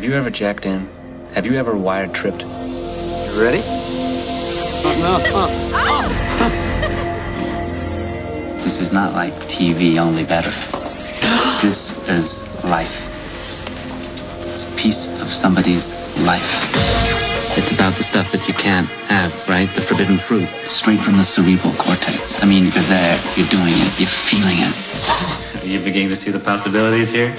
Have you ever jacked in? Have you ever wired tripped? You ready? This is not like TV, only better. This is life. It's a piece of somebody's life. It's about the stuff that you can't have, right? The forbidden fruit. Straight from the cerebral cortex. I mean, you're there, you're doing it, you're feeling it. Are you beginning to see the possibilities here?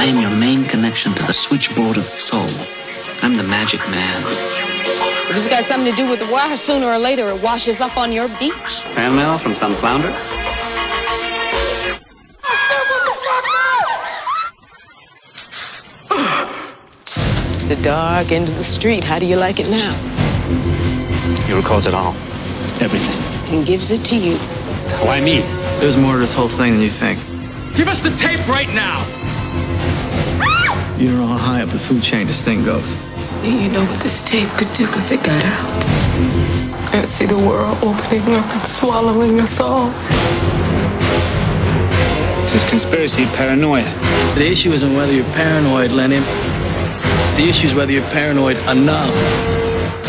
I am your main connection to the switchboard of the soul. I'm the magic man. If it's got something to do with the wire, sooner or later it washes up on your beach. Fan mail from some flounder? It's the dark end of the street. How do you like it now? He records it all. Everything. And gives it to you. Why me? There's more to this whole thing than you think. Give us the tape right now! You don't know how high up the food chain this thing goes. Do you know what this tape could do if it got out? I see the world opening up and swallowing us all. This is conspiracy paranoia. The issue isn't whether you're paranoid, Lenny. The issue is whether you're paranoid enough.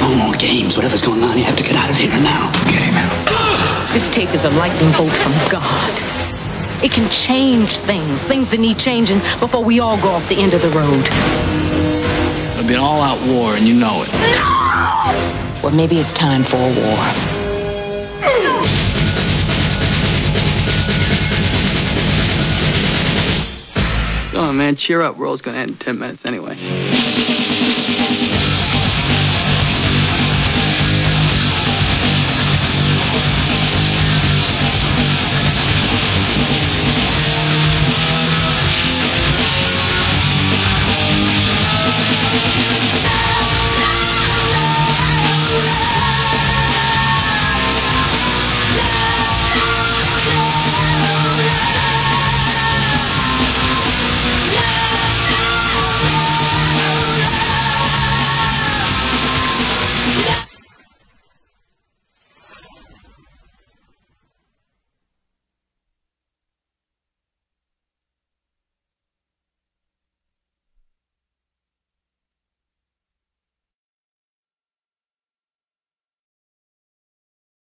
No more games. Whatever's going on, you have to get out of here now. Get him out. This tape is a lightning bolt from God. It can change things that need changing before we all go off the end of the road. It'll be an all-out war, and you know it. No! Well, maybe it's time for a war. Come on, man, cheer up. World's gonna end in 10 minutes anyway.